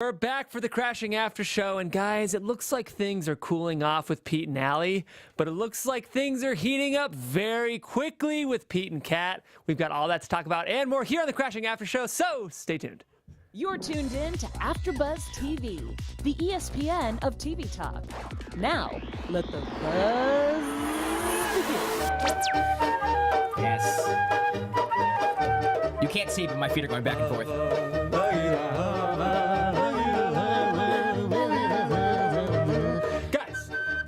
We're back for the Crashing After Show, and guys, it looks like things are cooling off with Pete and Allie, but it looks like things are heating up very quickly with Pete and Kat. We've got all that to talk about and more here on the Crashing After Show, so stay tuned. You're tuned in to AfterBuzz TV, the ESPN of TV talk. Now, let the buzz begin. Yes. You can't see, but my feet are going back and forth.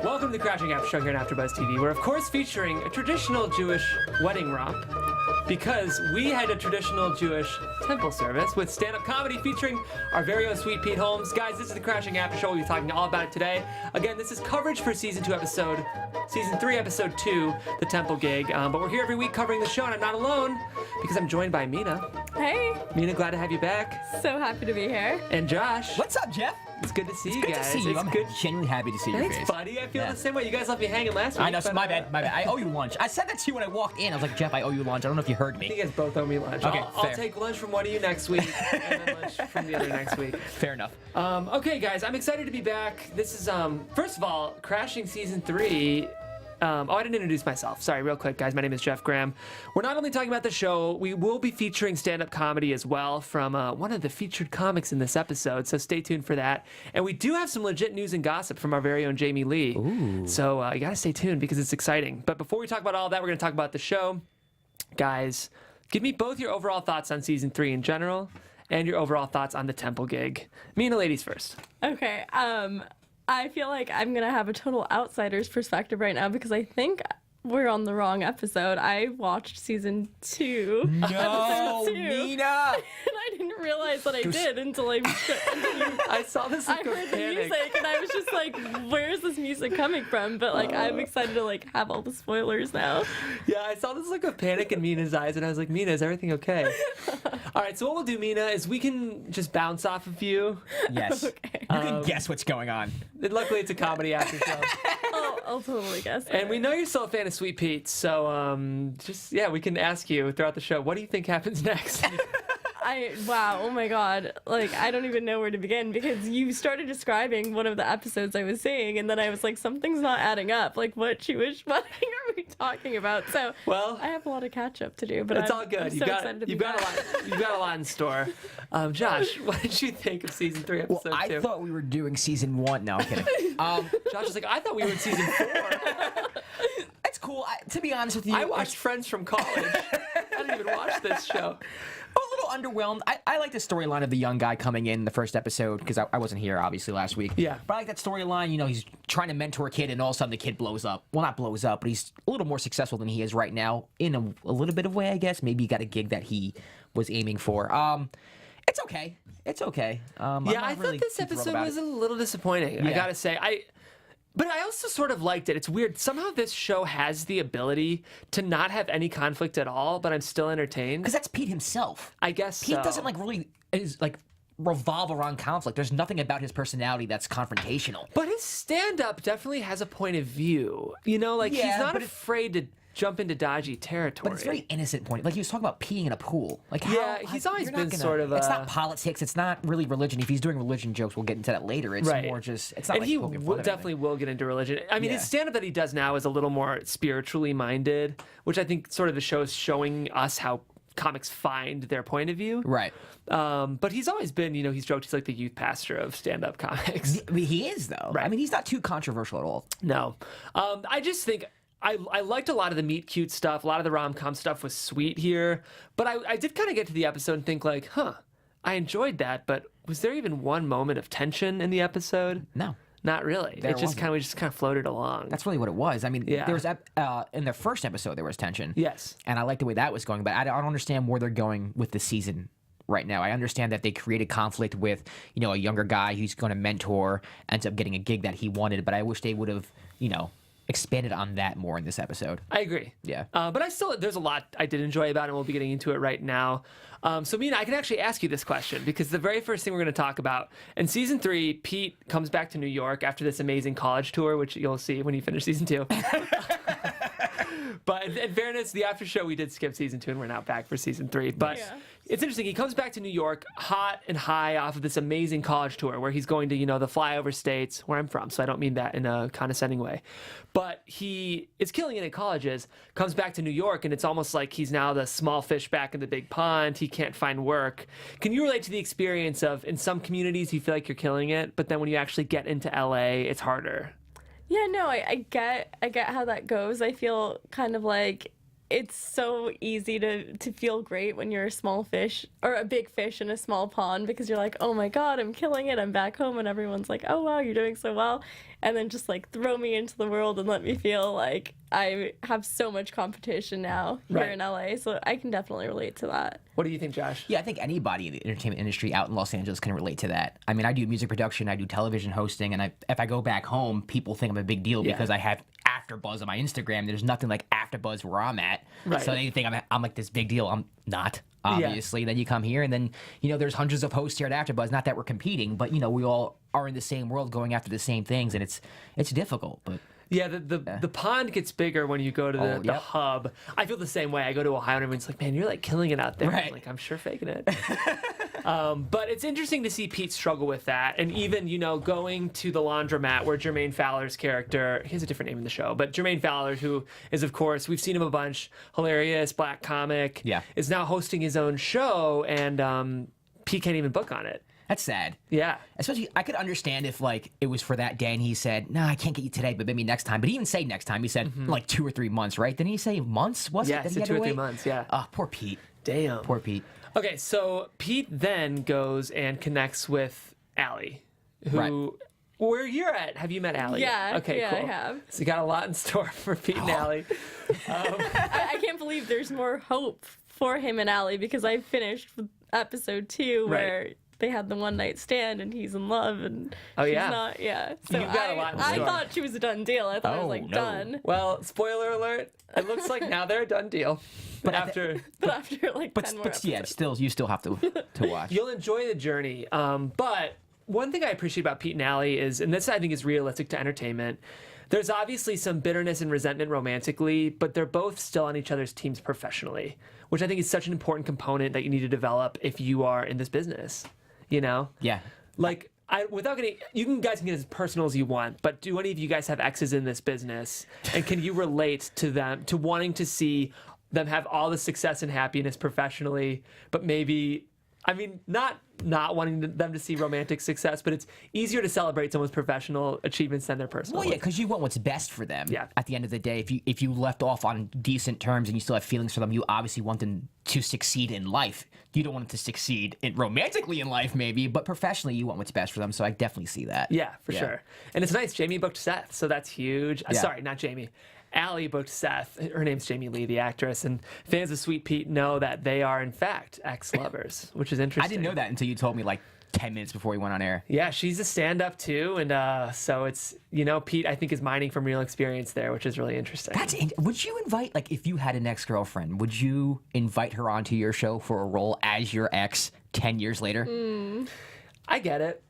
Welcome to the Crashing After Show here on AfterBuzz TV. We're, of course, featuring a traditional Jewish wedding romp because we had a traditional Jewish temple service with stand-up comedy featuring our very own sweet Pete Holmes. Guys, this is the Crashing After Show. We'll be talking all about it today. Again, this is coverage for Season 3, Episode 2, the temple gig. But we're here every week covering the show, and I'm not alone because I'm joined by Mina. Hey. Mina, glad to have you back. So happy to be here. And Josh. What's up, Jeff? It's good to see you Good guys. to see you. It's I'm good. genuinely happy to see your Thanks, face. buddy. I feel the same way. You guys left me hanging last week. I know, so my bad. I owe you lunch. I said that to you when I walked in. I was like, Jeff, I owe you lunch. I don't know if you heard I think me. you guys both owe me lunch. Okay, I'll fair. take lunch from one of you next week, and then lunch from the other next week. Fair enough. Okay, guys, I'm excited to be back. This is, first of all, Crashing Season 3. I didn't introduce myself. Sorry, real quick, guys. My name is Jeff Graham. We're not only talking about the show, we will be featuring stand-up comedy as well from one of the featured comics in this episode, so stay tuned for that. And we do have some legit news and gossip from our very own Jamie Lee. Ooh. So you gotta stay tuned because it's exciting. But before we talk about all that, we're gonna talk about the show. Guys, give me both your overall thoughts on Season 3 in general and your overall thoughts on the temple gig. Me and the ladies first. Okay. I feel like I'm going to have a total outsider's perspective right now because I think we're on the wrong episode. I watched Season 2. No, episode 2, Mina! And I didn't realize that I did until I saw this I look of heard the panic. music and I was just like, where is this music coming from? But like, I'm excited to like have all the spoilers now. Yeah, I saw this look of panic in Mina's eyes, and I was like, Mina, is everything okay? All right, so what we'll do, Mina, is we can just bounce off of you. Yes. Okay. You can guess what's going on. And luckily, it's a comedy after show. I'll totally guess. And we know you're still a fan of Sweet Pete, so we can ask you throughout the show, what do you think happens next? Wow, oh my god. Like, I don't even know where to begin because you started describing one of the episodes I was seeing, and then I was like, something's not adding up. Like, what Jewish wedding are we talking about? So, well, I have a lot of catch up to do, but it's I'm all good. so excited to be back. You've got a lot in store. Josh, what did you think of Season 3, Episode 2? I thought we were doing Season 1. No, I'm kidding. Josh was like, I thought we were in Season 4. It's cool. To be honest with you, I watched Friends from college. I didn't even watch this show. I'm a little underwhelmed. I like the storyline of the young guy coming in the first episode because I wasn't here, obviously, last week. Yeah. But I like that storyline. You know, he's trying to mentor a kid, and all of a sudden the kid blows up. Well, not blows up, but he's a little more successful than he is right now in a little bit of way, I guess. Maybe he got a gig that he was aiming for. It's okay. It's okay. Yeah, I thought this episode was a little disappointing. I gotta say, but I also sort of liked it. It's weird. Somehow this show has the ability to not have any conflict at all, but I'm still entertained. Because that's Pete himself. I guess Pete so. doesn't revolve around conflict. There's nothing about his personality that's confrontational. But his stand-up definitely has a point of view. You know, like he's not afraid to jump into dodgy territory. But it's very innocent point. Like he was talking about peeing in a pool. Like yeah, he's always been sort of. It's not politics. It's not really religion. If he's doing religion jokes, we'll get into that later. It's more just. It's not. And like he poking fun of definitely will get into religion. I mean, his stand-up that he does now is a little more spiritually minded, which I think sort of the show is showing us how comics find their point of view. Right. But he's always been, he's joked he's like the youth pastor of stand-up comics. I mean, he is though. Right. I mean, he's not too controversial at all. No. I just think. I liked a lot of the meet cute stuff. A lot of the rom-com stuff was sweet here. But I did kind of get to the episode and think like, I enjoyed that. But was there even one moment of tension in the episode? No. Not really. We just kind of floated along. That's really what it was. I mean, there was in the first episode there was tension. Yes. And I liked the way that was going. But I don't understand where they're going with the season right now. I understand that they created conflict with, a younger guy who's going to mentor, ends up getting a gig that he wanted. But I wish they would have, expanded on that more in this episode. I agree. Yeah. But there's a lot I did enjoy about it, and we'll be getting into it right now. So, Mina, I can actually ask you this question, because the very first thing we're going to talk about, in Season 3, Pete comes back to New York after this amazing college tour, which you'll see when you finish Season 2. But in fairness, the after show, we did skip Season 2, and we're now back for Season 3. But it's interesting. He comes back to New York hot and high off of this amazing college tour where he's going to, the flyover states where I'm from. So I don't mean that in a condescending way. But he is killing it at colleges, comes back to New York, and it's almost like he's now the small fish back in the big pond. He can't find work. Can you relate to the experience of in some communities you feel like you're killing it, but then when you actually get into LA, it's harder? Yeah, no, I get how that goes. I feel kind of like it's so easy to feel great when you're a small fish or a big fish in a small pond because you're like, oh my God, I'm killing it. I'm back home and everyone's like, oh wow, you're doing so well. And then just like throw me into the world and let me feel like I have so much competition now here in LA. So I can definitely relate to that. What do you think, Josh? Yeah, I think anybody in the entertainment industry out in Los Angeles can relate to that. I mean, I do music production, I do television hosting, and if I go back home, people think I'm a big deal because I have AfterBuzz on my Instagram. There's nothing like AfterBuzz where I'm at. Right. So they think I'm like this big deal. I'm not, obviously. Then you come here, and then, there's hundreds of hosts here at AfterBuzz. Not that we're competing, but, we all are in the same world going after the same things, and it's difficult, but... Yeah, the pond gets bigger when you go to the hub. I feel the same way. I go to Ohio and everyone's like, man, you're like killing it out there. Right. I'm like, I'm sure faking it. But it's interesting to see Pete struggle with that. And even, going to the laundromat where Jermaine Fowler's character, he has a different name in the show, but Jermaine Fowler, who is, of course, we've seen him a bunch, hilarious, black comic, is now hosting his own show, and Pete can't even book on it. That's sad. Yeah. Especially, I could understand if, it was for that day and he said, no, I can't get you today, but maybe next time. But he didn't say next time. He said, 2 or 3 months, right? Didn't he say months? Was it? Yeah, he said 2 or 3 months, yeah. Oh, poor Pete. Damn. Poor Pete. Okay, so Pete then goes and connects with Allie, who... Where you're at, have you met Allie? Yeah, okay, cool. I have. So you got a lot in store for Pete and Allie. I can't believe there's more hope for him and Allie because I finished with episode 2 where they had the one night stand and he's in love and she's not. Yeah. So you've got a lot in I store. thought she was a done deal. I thought it was done. Well, spoiler alert, it looks like now they're a done deal. But after 10 more episodes. Yeah, you still have to watch. You'll enjoy the journey. But one thing I appreciate about Pete and Allie is, and this I think is realistic to entertainment, there's obviously some bitterness and resentment romantically, but they're both still on each other's teams professionally, which I think is such an important component that you need to develop if you are in this business, Yeah. Like, you guys can get as personal as you want, but do any of you guys have exes in this business? And can you relate to them, to wanting to see them have all the success and happiness professionally, but maybe... not wanting them to see romantic success, but it's easier to celebrate someone's professional achievements than their personal. Well, yeah, because you want what's best for them. Yeah. At the end of the day, if you left off on decent terms and you still have feelings for them, you obviously want them to succeed in life. You don't want them to succeed romantically in life, maybe, but professionally, you want what's best for them. So I definitely see that. Yeah, for sure. And it's nice. Jamie booked Seth, so that's huge. Sorry, not Jamie. Allie booked Seth. Her name's Jamie Lee, the actress, and fans of Sweet Pete know that they are, in fact, ex-lovers, which is interesting. I didn't know that until you told me 10 minutes before we went on air. Yeah, she's a stand-up too, and so it's, Pete, I think, is mining from real experience there, which is really interesting. Would you invite, if you had an ex-girlfriend, would you invite her onto your show for a role as your ex 10 years later? I get it.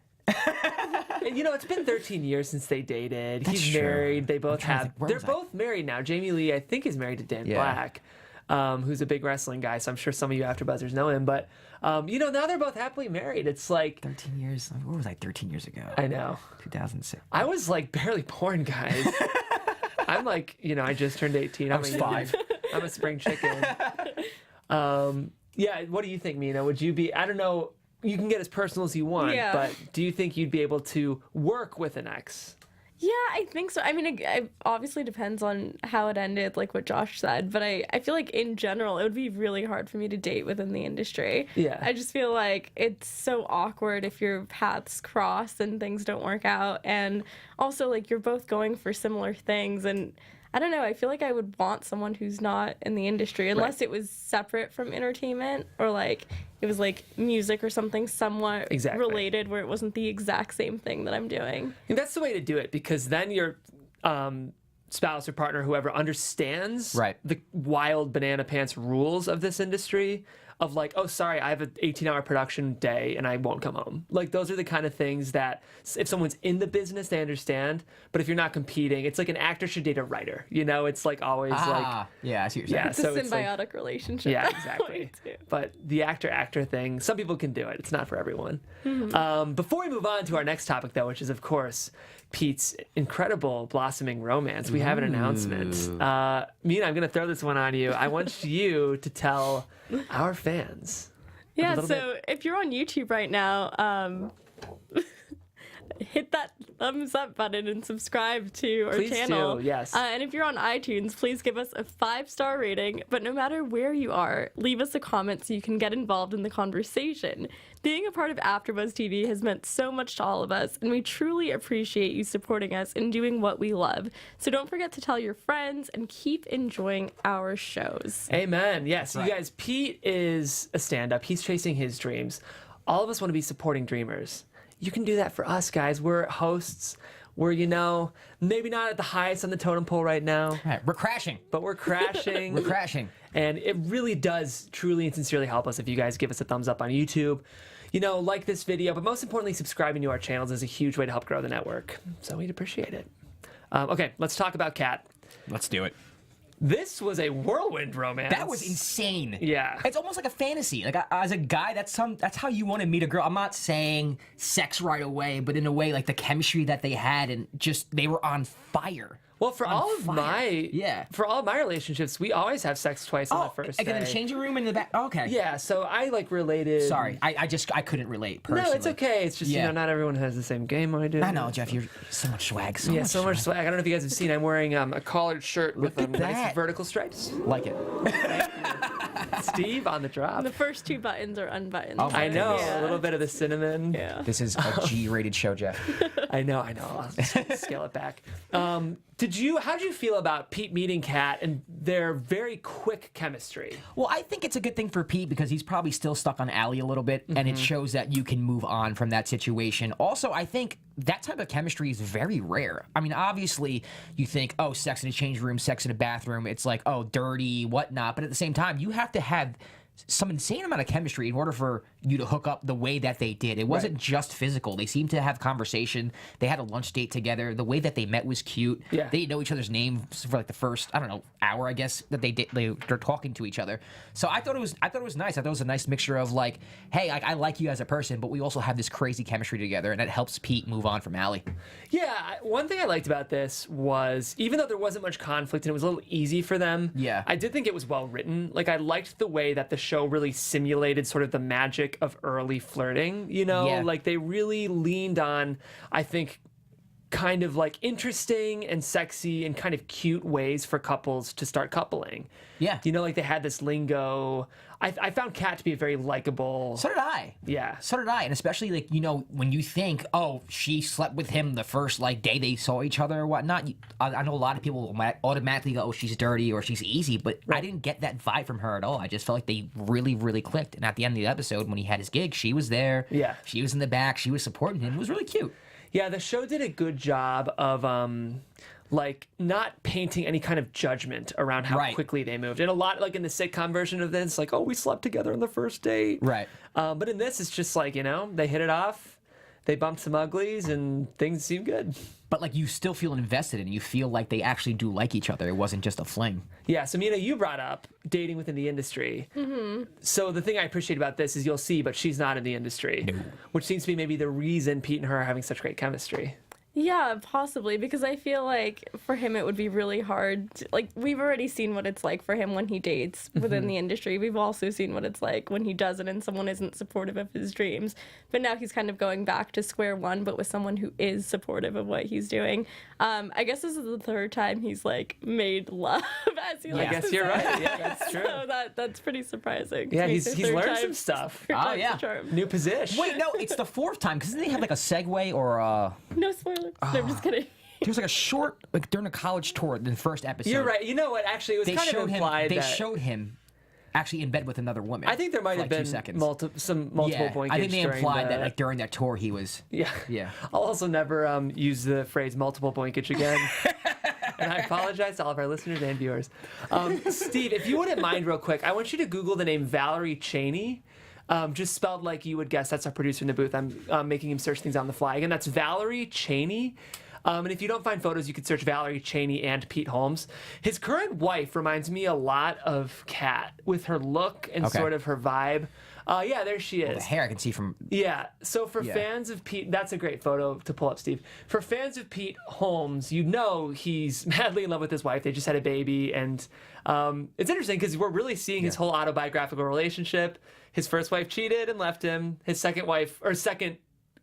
And, it's been 13 years since they dated. He's married. They both have. They're both married now. Jamie Lee, I think, is married to Dan Black, who's a big wrestling guy. So I'm sure some of you AfterBuzzers know him. But, now they're both happily married. It's 13 years. What was I 13 years ago? I know. 2006. I was barely born, guys. I'm I just turned 18. I was 5. I'm a spring chicken. Yeah. What do you think, Mina? Would you be? I don't know. You can get as personal as you want, but do you think you'd be able to work with an ex? Yeah, I think so. I mean, it obviously depends on how it ended, like what Josh said, but I feel like in general, it would be really hard for me to date within the industry. Yeah. I just feel like it's so awkward if your paths cross and things don't work out, and also, you're both going for similar things, and I don't know, I feel like I would want someone who's not in the industry, unless it was separate from entertainment, or it was music or something somewhat related where it wasn't the exact same thing that I'm doing. And that's the way to do it, because then your spouse or partner, whoever, understands the wild banana pants rules of this industry. of like, oh, sorry, I have an 18-hour production day and I won't come home. Like, those are the kind of things that if someone's in the business, they understand. But if you're not competing, it's like an actor should date a writer. You know, it's like always like, yeah, I see what you're saying. yeah, It's a so it's like, symbiotic relationship. yeah, that exactly. way, too. But the actor thing, some people can do it. It's not for everyone. Before we move on to our next topic, though, which is, of course, Pete's incredible blossoming romance, we have an announcement. Mina, I'm going to throw this one on you. I want you to tell our fans. Yeah, little so if you're on YouTube right now, hit that thumbs up button and subscribe to our Please channel. do, yes. And if you're on iTunes, please give us a 5-star rating. But no matter where you are, leave us a comment so you can get involved in the conversation. Being a part of AfterBuzz TV has meant so much to all of us, and we truly appreciate you supporting us and doing what we love. So don't forget to tell your friends and keep enjoying our shows. Amen. Yes, Right. you guys, Pete is a stand-up. He's chasing his dreams. All of us want to be supporting dreamers. You can do that for us, guys. We're hosts. We're, you know, maybe not at the highest on the totem pole right now, Right, we're crashing. but we're crashing. We're crashing. And it really does truly and sincerely help us if you guys give us a thumbs up on YouTube. You know, like this video, but most importantly, subscribing to our channels is a huge way to help grow the network. So we'd appreciate it. Okay, let's talk about Kat. Let's do it. This was a whirlwind romance. That was insane. Yeah. It's almost like a fantasy. Like as a guy, that's how you want to meet a girl. I'm not saying sex right away, but in a way, like the chemistry that they had and just they were on fire. Well, for On all of fire. my for all of my relationships, we always have sex twice on the first like day. in the changing room in the back. Okay. Yeah, so I like related. Sorry, I couldn't relate personally. No, it's okay. It's just you Yeah. know not everyone has the same game I do. I know, Jeff. You're so much swag. Yeah, so much swag. I don't know if you guys have seen. I'm wearing a collared shirt with Look at nice that. vertical stripes. Like it. Steve on the drop. The first 2 buttons are unbuttoned. Oh my I know Yeah. a little bit of the cinnamon. Yeah. This is a G-rated show, Jeff. I know. I'll just scale it back. How did you feel about Pete meeting Kat and their very quick chemistry? Well, I think it's a good thing for Pete because he's probably still stuck on Allie a little bit, and it shows that you can move on from that situation. Also, I think that type of chemistry is very rare. I mean, obviously, you think, oh, sex in a change room, sex in a bathroom, it's like, oh, dirty, whatnot. But at the same time, you have to have some insane amount of chemistry in order for you to hook up the way that they did. It wasn't just physical. They seemed to have conversation. They had a lunch date together. The way that they met was cute. Yeah. They didn't know each other's names for like the first, I don't know, hour, I guess, that they're talking to each other. So I thought it was nice. I thought it was a nice mixture of like, hey, I like you as a person, but we also have this crazy chemistry together, and it helps Pete move on from Allie. Yeah, one thing I liked about this was even though there wasn't much conflict and it was a little easy for them, Yeah. I did think it was well written. Like I liked the way that the show really simulated sort of the magic of early flirting, you know? Yeah. Like they really leaned on, I think, kind of like interesting and sexy and kind of cute ways for couples to start coupling. Yeah. You know, like they had this lingo. I found Kat to be a very likable. So did I. Yeah. So did I. And especially, like, you know, when you think, oh, she slept with him the first, like, day they saw each other or whatnot, I know a lot of people might automatically go, oh, she's dirty or she's easy, but I didn't get that vibe from her at all. I just felt like they really, really clicked. And at the end of the episode, when he had his gig, she was there. Yeah. She was in the back. She was supporting him. It was really cute. Yeah, the show did a good job of like not painting any kind of judgment around how Right. quickly they moved. And a lot like in the sitcom version of this, like, oh, we slept together on the first date. Right. But in this, it's just like, you know, they hit it off, they bumped some uglies, and things seem good. But, like, you still feel invested and you feel like they actually do like each other. It wasn't just a fling. Yeah, so Mina, you brought up dating within the industry. Mm-hmm. So the thing I appreciate about this is you'll see, but she's not in the industry. No. Which seems to be maybe the reason Pete and her are having such great chemistry. Yeah, possibly, because I feel like for him it would be really hard. Like, we've already seen what it's like for him when he dates within the industry. We've also seen what it's like when he doesn't and someone isn't supportive of his dreams. But now he's kind of going back to square one, but with someone who is supportive of what he's doing. I guess this is the third time he's, like, made love, as he likes I guess to you're say. right. Yeah, that's true. So that's pretty surprising. Yeah, To me, he's the learned third some time- stuff. third Oh, time's yeah. the charm. New position. Wait, no, it's the fourth time because didn't they have, like, a segue or a... No spoilers. No, I'm just kidding. There was, like, a short, like, during a college tour, the first episode. You're right. You know what? Actually, it was They kind of showed him. implied They that... showed him actually in bed with another woman. I think there might for, have like, 2 been seconds. multiple Yeah, boinkage I think they during implied the- that like during that tour he was. Yeah. Yeah. I'll also never use the phrase multiple boinkage again. And I apologize to all of our listeners and viewers. Steve, if you wouldn't mind real quick, I want you to Google the name Valerie Cheney. Just spelled like you would guess. That's our producer in the booth. I'm making him search things on the fly. Again, that's Valerie Cheney. And if you don't find photos, you could search Valerie Cheney and Pete Holmes. His current wife reminds me a lot of Kat with her look and sort of her vibe. Yeah, there she is. Well, the hair I can see from... Yeah, so for fans of Pete, that's a great photo to pull up, Steve. For fans of Pete Holmes, you know he's madly in love with his wife. They just had a baby, and it's interesting because we're really seeing his whole autobiographical relationship. His first wife cheated and left him. His second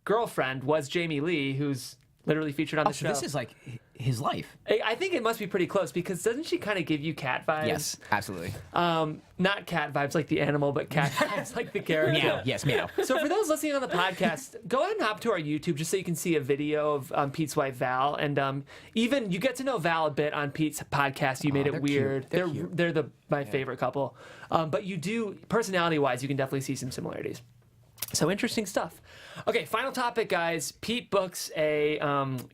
girlfriend was Jamie Lee, who's literally featured on the show. So this is like his life. I think it must be pretty close because doesn't she kind of give you cat vibes? Yes, absolutely. Not cat vibes like the animal, but cat vibes like the character. Meow. Yes, meow. So for those listening on the podcast, go ahead and hop to our YouTube just so you can see a video of Pete's wife Val, and even you get to know Val a bit on Pete's podcast. You made it they're weird. cute. They're my favorite couple. But you do personality-wise, you can definitely see some similarities. So interesting stuff. Okay, final topic, guys. Pete books a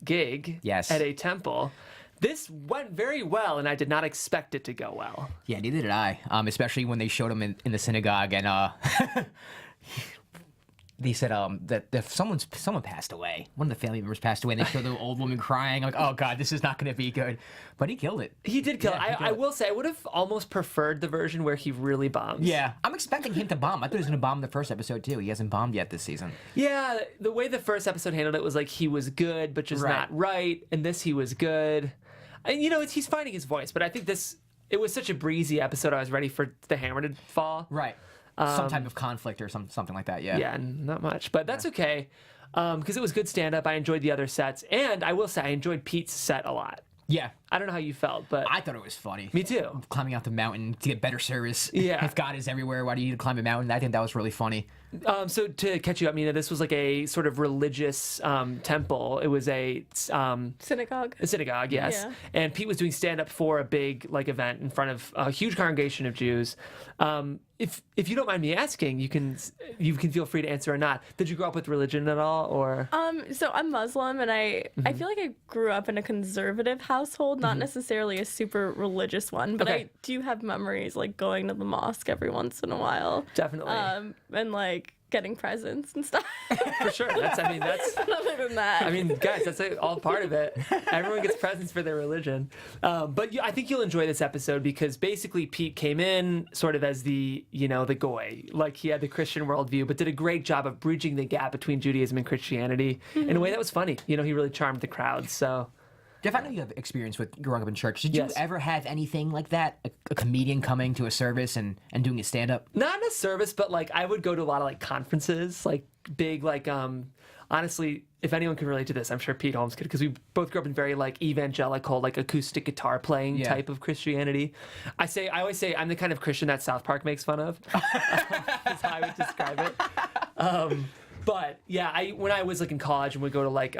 gig at a temple. This went very well, and I did not expect it to go well. Yeah, neither did I. Especially when they showed him in the synagogue, and they said that if someone passed away, one of the family members passed away, and they showed the old woman crying. Like, oh god, this is not going to be good. But he killed it. He did kill it. I will say, I would have almost preferred the version where he really bombs. Yeah, I'm expecting him to bomb. I thought he was going to bomb the first episode too. He hasn't bombed yet this season. Yeah, the way the first episode handled it was like he was good, but just not right. And this, he was good. And he's finding his voice. But I think it was such a breezy episode. I was ready for the hammer to fall. Right. Some type of conflict or something like that. Yeah. Yeah, not much, but that's okay. Because it was good stand-up. I enjoyed the other sets, and I will say I enjoyed Pete's set a lot. Yeah. I don't know how you felt, but I thought it was funny. Me too. Climbing out the mountain to get better service. Yeah. If God is everywhere, why do you need to climb a mountain? I think that was really funny. So to catch you up, Mina, this was like a sort of religious temple. It was a synagogue. A synagogue, yes. Yeah. And Pete was doing stand-up for a big event in front of a huge congregation of Jews. If you don't mind me asking, you can feel free to answer or not. Did you grow up with religion at all, or? So I'm Muslim, and I feel like I grew up in a conservative household, not necessarily a super religious one, but I do have memories like going to the mosque every once in a while. Definitely. And like getting presents and stuff. For sure. That's other than that. I mean, guys, that's all part of it. Everyone gets presents for their religion. But I think you'll enjoy this episode because basically Pete came in sort of as the goy. Like he had the Christian worldview, but did a great job of bridging the gap between Judaism and Christianity in a way that was funny. He really charmed the crowd. So. Jeff, I know you have experience with growing up in church. Did you ever have anything like that? A comedian coming to a service and doing a stand-up? Not in a service, but like I would go to a lot of like conferences, like big, like honestly, if anyone can relate to this, I'm sure Pete Holmes could, because we both grew up in very like evangelical, like acoustic guitar playing type of Christianity. I always say I'm the kind of Christian that South Park makes fun of. That's how I would describe it. But yeah, when I was like in college and would go to like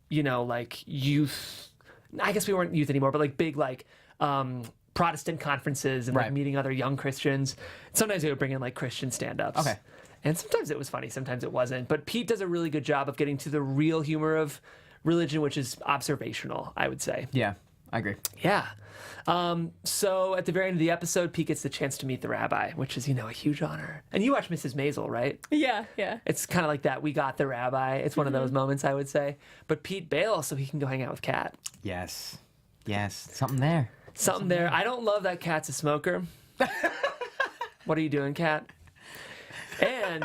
like youth, I guess we weren't youth anymore, but like big like Protestant conferences and like meeting other young Christians. Sometimes they would bring in like Christian stand-ups. Okay. And sometimes it was funny, sometimes it wasn't. But Pete does a really good job of getting to the real humor of religion, which is observational, I would say. Yeah, I agree. Yeah. So at the very end of the episode, Pete gets the chance to meet the rabbi, which is, a huge honor. And you watch Mrs. Maisel, right? Yeah. It's kind of like that. We got the rabbi. It's one of those moments, I would say. But Pete Bale, so he can go hang out with Kat. Yes. Something there. Something there. I don't love that Kat's a smoker. What are you doing, Kat? And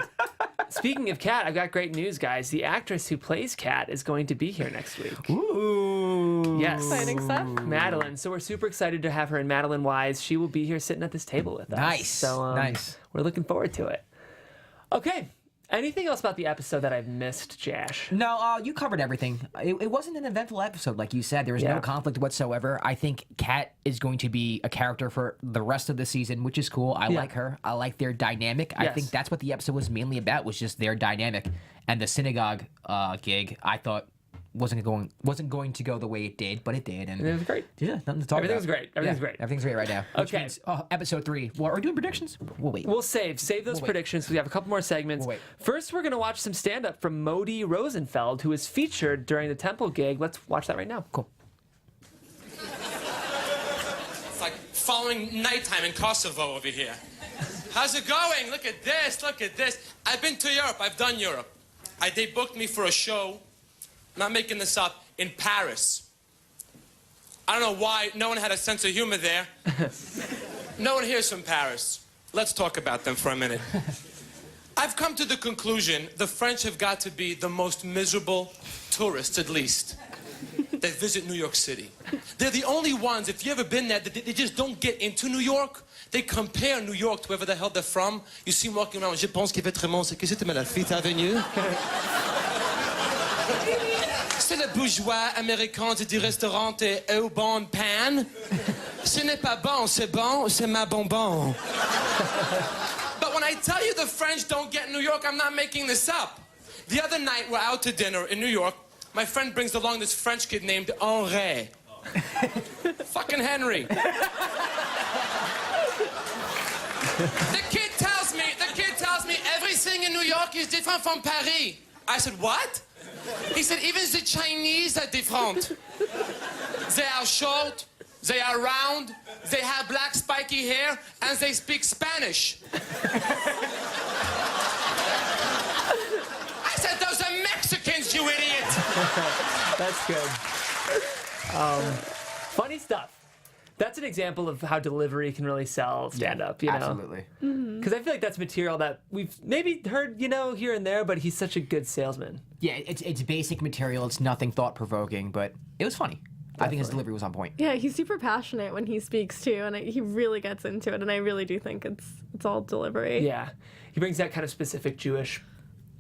speaking of Kat, I've got great news, guys. The actress who plays Kat is going to be here next week. Ooh. Yes. Exciting stuff. Madeline. So we're super excited to have her, and Madeline Wise, she will be here sitting at this table with us. Nice. So nice. We're looking forward to it. Okay. Anything else about the episode that I've missed, Jash? No, you covered everything. It wasn't an eventful episode, like you said. There was no conflict whatsoever. I think Kat is going to be a character for the rest of the season, which is cool. I like her. I like their dynamic. I think that's what the episode was mainly about, was just their dynamic. And the synagogue gig, I thought wasn't going to go the way it did, but it did, and it was great. Yeah, nothing to talk Everything's about. great. Everything's great. Everything's great right now. Which Okay. means, episode 3. Well, are we doing predictions? We'll wait. We'll save those predictions. We have a couple more segments. We'll wait. First, we're going to watch some stand-up from Modi Rosenfeld, who was featured during the Temple gig. Let's watch that right now. Cool. doing nighttime in Kosovo over here. How's it going? Look at this, look at this. I've been to Europe, I've done Europe. They booked me for a show, I'm not making this up, in Paris. I don't know why no one had a sense of humor there. No one here's from Paris. Let's talk about them for a minute. I've come to the conclusion the French have got to be the most miserable tourists, at least, that visit New York City. They're the only ones, if you've ever been there, they just don't get into New York. They compare New York to wherever the hell they're from. You see them walking around, je pense qu'il fait très bon, c'est que c'était la Fifth Avenue. C'est le bourgeois américain du restaurant et au bon pan. Ce n'est pas bon, c'est ma bonbon. But when I tell you the French don't get New York, I'm not making this up. The other night, we're out to dinner in New York. My friend brings along this French kid named Henri. Fucking Henry. The kid tells me everything in New York is different from Paris. I said, what? He said, even the Chinese are different. They are short, they are round, they have black spiky hair, and they speak Spanish. I said, those are Mexicans, you idiot. That's good. Funny stuff. That's an example of how delivery can really sell stand-up, you know? Absolutely. Because I feel like that's material that we've maybe heard, here and there, but he's such a good salesman. Yeah, it's basic material. It's nothing thought-provoking, but it was funny. I think his delivery was on point. Yeah, he's super passionate when he speaks too, and he really gets into it. And I really do think it's all delivery. Yeah, he brings that kind of specific Jewish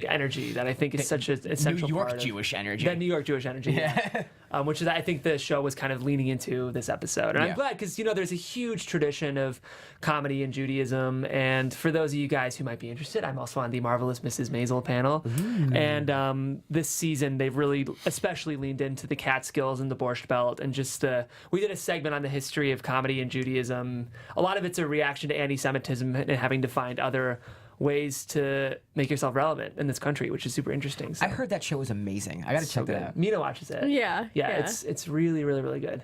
energy that I think is such an essential New York part of Jewish energy. That New York Jewish energy, yeah. Which is I think the show was kind of leaning into this episode, and I'm glad because there's a huge tradition of comedy in Judaism, and for those of you guys who might be interested, I'm also on the Marvelous Mrs. Maisel panel, and this season they've really especially leaned into the Catskills and the Borscht Belt, and just we did a segment on the history of comedy in Judaism. A lot of it's a reaction to anti-Semitism and having to find other ways to make yourself relevant in this country, which is super interesting. So. I heard that show was amazing. I got to check that out. Mina watches it. Yeah. It's really, really, really good.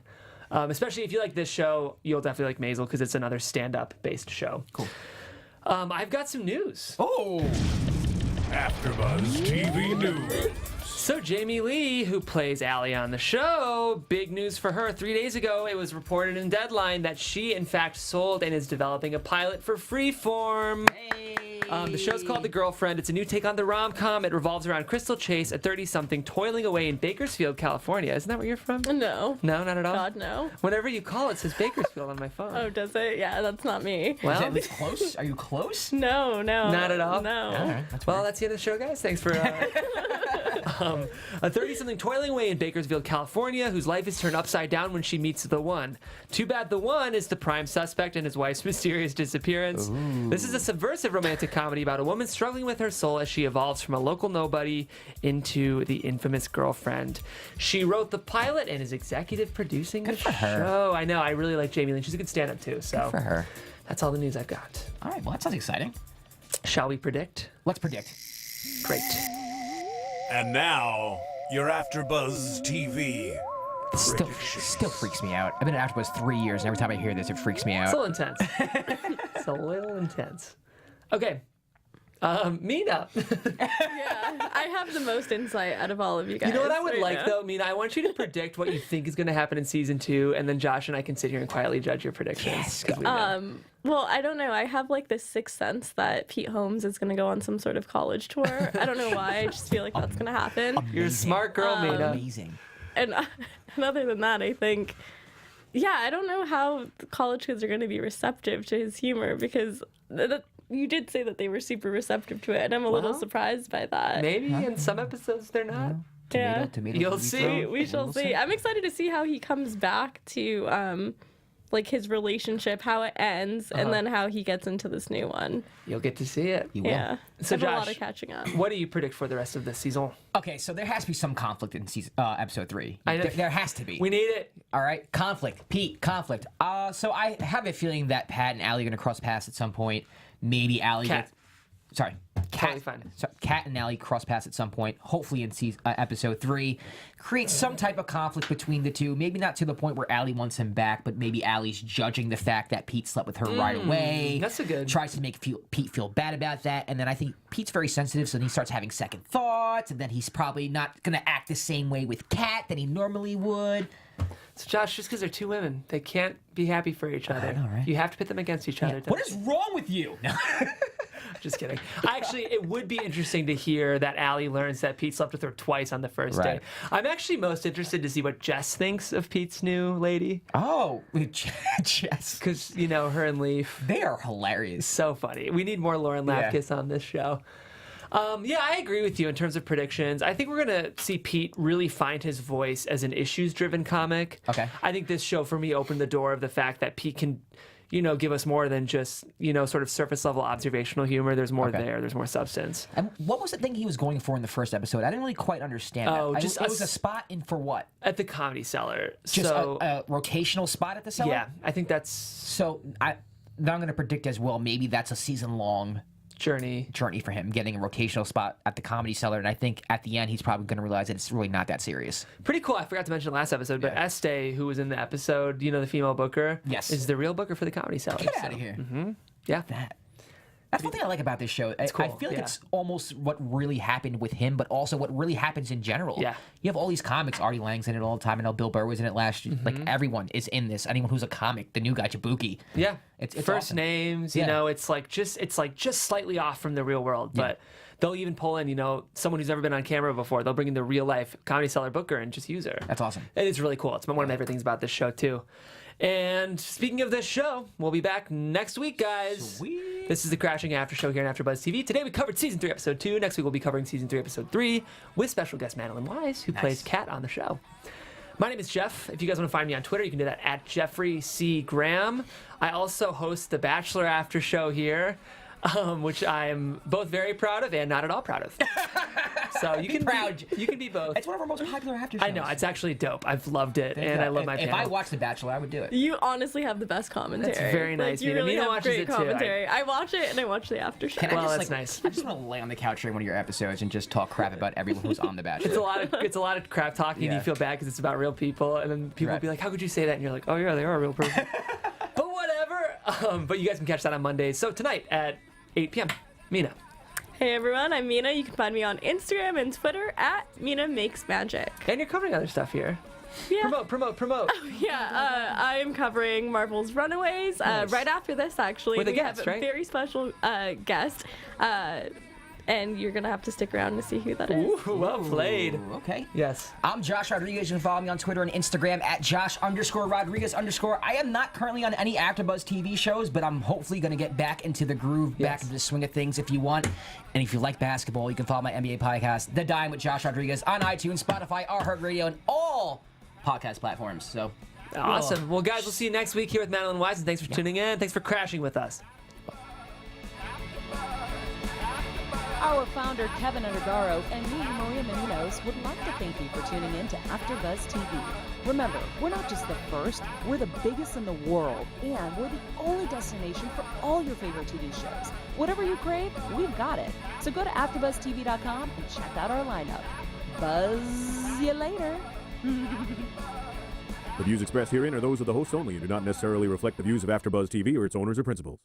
Especially if you like this show, you'll definitely like Maisel because it's another stand-up based show. Cool. I've got some news. Oh! AfterBuzz TV News. So Jamie Lee, who plays Allie on the show, big news for her. 3 days ago, it was reported in Deadline that she, in fact, sold and is developing a pilot for Freeform. Hey! The show's called The Girlfriend. It's a new take on the rom-com. It revolves around Crystal Chase, a 30-something toiling away in Bakersfield, California. Isn't that where you're from? No. No, not at all? God, no. Whenever you call, it says Bakersfield on my phone. Oh, does it? Yeah, that's not me. Is Well, that at least close? Are you close? No. Not at all? No. All right, that's well, that's the end of the show, guys. Thanks for... a 30-something toiling away in Bakersfield, California, whose life is turned upside down when she meets the one. Too bad the one is the prime suspect in his wife's mysterious disappearance. Ooh. This is a subversive romantic comedy about a woman struggling with her soul as she evolves from a local nobody into the infamous girlfriend. She wrote the pilot and is executive producing the show. I know. I really like Jamie Lee. She's a good stand-up, too. So Good for her. That's all the news I've got. All right, well, that sounds exciting. Shall we predict? Let's predict. Great. And now, your AfterBuzz TV. Still freaks me out. I've been at AfterBuzz 3 years, and every time I hear this, it freaks me It's a out. little intense. It's a little intense. Okay. Mina. Yeah, I have the most insight out of all of you guys. You know what I would right like, now. though, Mina? I want you to predict what you think is going to happen in season 2, and then Josh and I can sit here and quietly judge your predictions. Yes, 'cause we know. Well, I don't know. I have like this sixth sense that Pete Holmes is going to go on some sort of college tour. I don't know why. I just feel like that's going to happen. You're a smart girl, Mina. Amazing. And other than that, I think, I don't know how the college kids are going to be receptive to his humor because you did say that they were super receptive to it, and I'm a little surprised by that. Maybe in some episodes they're not. Tomato, You'll see. We shall see. I'm excited to see how he comes back to like his relationship, how it ends, and then how he gets into this new one. You'll get to see it. You will. Yeah. So, I have a lot Josh, of catching up. What do you predict for the rest of this season? Okay, so there has to be some conflict in episode 3. I know. There has to be. We need it. All right, conflict. Pete, conflict. So I have a feeling that Pat and Allie are going to cross paths at some point. Maybe Allie Cat. gets... Sorry. Totally fine. So Kat and Allie cross paths at some point, hopefully in episode 3. Create some type of conflict between the two. Maybe not to the point where Allie wants him back, but maybe Allie's judging the fact that Pete slept with her right away. That's a good. Tries to make Pete feel bad about that. And then I think Pete's very sensitive, so then he starts having second thoughts. And then he's probably not going to act the same way with Kat that he normally would. So Josh, just because they're two women, they can't be happy for each other. I know, right? You have to pit them against each other. What is wrong with you? No. Just kidding. It would be interesting to hear that Allie learns that Pete slept with her twice on the first Right. day. I'm actually most interested to see what Jess thinks of Pete's new lady. Oh, Jess. Because, her and Leaf. They are hilarious. So funny. We need more Lauren Lapkus on this show. I agree with you in terms of predictions. I think we're going to see Pete really find his voice as an issues-driven comic. Okay. I think this show, for me, opened the door of the fact that Pete can, give us more than just, sort of surface-level observational humor. There's more there. There's more substance. And what was the thing he was going for in the first episode? I didn't really quite understand Oh, that. just it was a spot in for what? At the Comedy Cellar. Just So, a rotational spot at the cellar? yeah, I think that's So now I'm going to predict as well, maybe that's a season-long journey. for him, getting a rotational spot at the Comedy Cellar. And I think at the end, he's probably going to realize that it's really not that serious. Pretty cool. I forgot to mention last episode, but Estee, who was in the episode, the female booker, Yes. is the real booker for the Comedy Cellar. Get out of here. Yeah. That's one thing I like about this show. I cool, feel like yeah. it's almost what really happened with him, but also what really happens in general. Yeah. You have all these comics. Artie Lang's in it all the time. I know Bill Burr was in it last year. Like, everyone is in this. Anyone who's a comic. The new guy, Jabuki. Yeah, It's first awesome. names. Yeah. It's like just slightly off from the real world, but they'll even pull in someone who's never been on camera before. They'll bring in the real life Comedy Cellar booker and just use her. That's awesome. It is really cool. It's one of my favorite things about this show too. And speaking of this show, we'll be back next week, guys. Sweet. This is the Crashing After Show here on AfterBuzz TV. Today we covered Season 3, Episode 2. Next week we'll be covering Season 3, Episode 3 with special guest Madeline Wise, who plays Kat on the show. My name is Jeff. If you guys want to find me on Twitter, you can do that at Jeffrey C. Graham. I also host the Bachelor After Show here, which I'm both very proud of and not at all proud of. So you can proud. You can be both. It's one of our most popular after shows. I know, it's actually dope. I've loved it, and I love my If panel. I watched The Bachelor, I would do it. You honestly have the best commentary. That's very nice, You Mina. really Mina have watches great it too. commentary. I watch it and I watch the after show. Can I Well, just, that's nice. I just want to lay on the couch during one of your episodes and just talk crap about everyone who's on The Bachelor. It's a lot of crap talking, and Yeah. you feel bad because it's about real people, and then people will be like, "How could you say that?" And you're like, "Oh yeah, they are a real person." But whatever. But you guys can catch that on Mondays. So tonight at 8 p.m. Mina. Hey everyone, I'm Mina. You can find me on Instagram and Twitter at Mina Makes Magic. And you're covering other stuff here. Yeah. Promote. Yeah, I am covering Marvel's Runaways Nice. right after this, actually. With a we guest, have right? a very special guest, and you're going to have to stick around to see who that is. Ooh, well played. Ooh, okay. Yes. I'm Josh Rodriguez. You can follow me on Twitter and Instagram at Josh_Rodriguez_. I am not currently on any AfterBuzz TV shows, but I'm hopefully going to get back into the groove, back into the swing of things if you want. And if you like basketball, you can follow my NBA podcast, The Dime with Josh Rodriguez, on iTunes, Spotify, iHeartRadio, and all podcast platforms. So, Awesome. Well, guys, we'll see you next week here with Madeline Wise, and thanks for tuning in. Thanks for crashing with us. Our founder, Keven Undergaro, and me, Maria Menounos, would like to thank you for tuning in to AfterBuzz TV. Remember, we're not just the first, we're the biggest in the world, and we're the only destination for all your favorite TV shows. Whatever you crave, we've got it. So go to AfterBuzzTV.com and check out our lineup. Buzz you later. The views expressed herein are those of the hosts only and do not necessarily reflect the views of AfterBuzz TV or its owners or principals.